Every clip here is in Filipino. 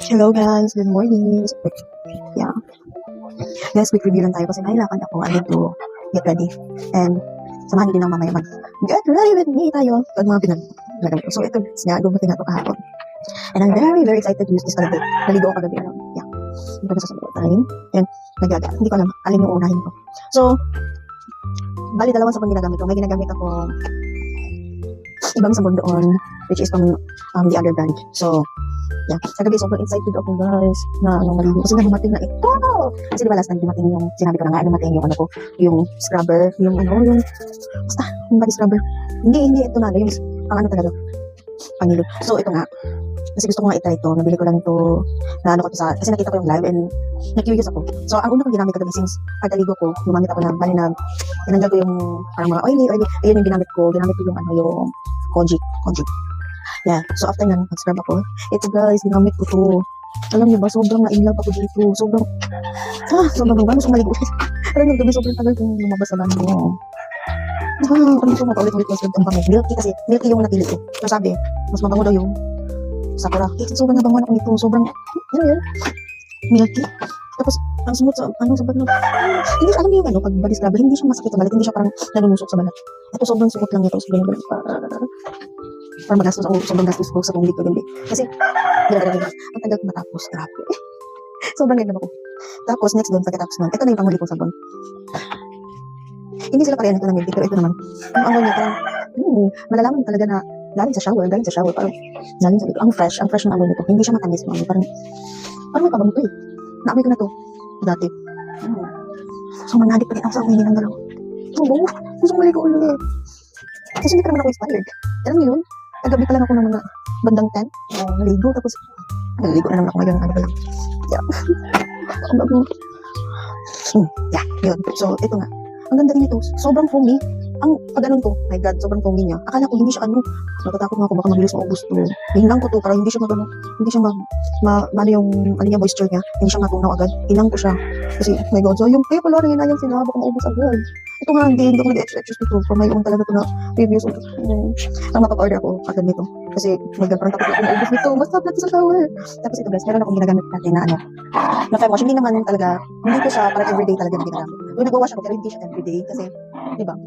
Hello guys, good morning. Yeah, guys, quick review lang tayo kasi nahilakad ako. I need to get ready. And samahan niyo din ang mamaya mag-get ready with me tayo. Pag mga pinag So ito, nga, dumating na ito kahapon. And I'm very, very excited to use this kagabi. Naligo ako kagabi. Yeah, hindi ko nasasagot time. And nagaga, hindi ko alam, alin yung unahin ko. So, bali dalawang sabon ginagamit ko. May ginagamit ako ibang sabon doon, which is from the other brand. So, yeah, kagabi sobrang excited ako guys na maligo kasi nga dumating na ito. Kasi diba last time dumating yung, sinabi ko na nga, dumating yung yung scrubber, yung basta, yung body scrubber. Hindi ito na, yung ang talaga, pangilo. So ito nga, kasi gusto ko nga i-try ito, nabili ko lang ito, na ko sa, kasi nakita ko yung live and na-curious ako. So ang una kong ginamit kagabi since pagkaligo ko, gumamit ako ng, bali na, tinanggal ko yung parang mga oily, ayun yung ginamit ko yung yung Koji. Yeah, so after nga mag-scrub ako, ito guys, ginamit ko to. Alam niyo ba, sobrang na-inlove ako dito. Sobrang gano'n, gusto maligo. Alam niyo, gabi sobrang tagal kong lumabas sa banyo. Kung gusto mo paulit-ulit mas ganda ang bango. Milky yung napili ko. So sabi, mas mabango daw yung Sakura. Sobrang nabango ako nito. Sobrang, yun, milky. Tapos, ang smooth sa, sa balat. Hindi siya, alam niyo yung pag body scrubber, hindi siya masakit sa balat. Hindi siya parang nanunusok sa balat. Ito sobrang smooth lang nito. Sobrang parang magastos ako, sobrang gastos ko sa pumili ko din. Kasi, ang tagal ko matapos, grabe. Sobrang ganda ako. Tapos, next doon, pagkatapos nun, ito na yung panghuli kong sabon. Hindi sila parehan ito ng milky, pero ito naman, ang amoy niya, parang, malalaman mo talaga na galing sa shower, parang, galing sa, ang fresh ng amoy nito. Hindi siya matamis, parang may pabango to eh. Naamoy ko na to, dati. So, manadik pa rin ako sa amoy niya ng dalawa. Gusto ko maligo ulit. Kasi hindi pa naman ako inspired. Alam niyo yun? Kagabi pa lang ako ng mga bandang 10. Naligo. Tapos, naligo na naman ako ngayon. Ano ba lang? Yeah. Yeah, yun. So, ito nga. Ang ganda din ito. Sobrang foamy. Ang pag-anon to, my God, sobrang foamy niya. Akala ko hindi siya natatakot nga ako baka mabilis maubos to. Hinang ko to para hindi siya yung moisture niya. Hindi siya matunaw agad. Hinang ko siya. Kasi, my God, so yung pala rin na yung sila baka maubos agad. Ito nga, hindi ako nag-extra dito. For my own talaga ito na reviews. Ang mapag-order ako agad nito. Kasi, my God, parang takot ako maubos nito. Basta natin sa shower. Tapos ito guys, meron akong ginagamit natin na na fem wash. Hindi naman talaga, hindi ko siya parang everyday talaga na ginagamit. Yung nag-wash ako, pero hindi siya everyday. Kasi, di ba?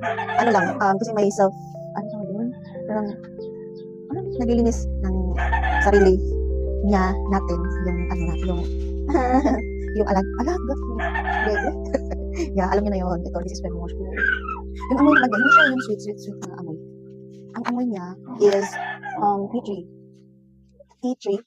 Kasi may parang, naglilinis ng sarili niya natin, yung alaga. Yeah, alam niyo na yun. Ito, this is fem wash ko. Yung amoy naman, hindi siya yung sweet na amoy. Ang amoy niya is, tea tree.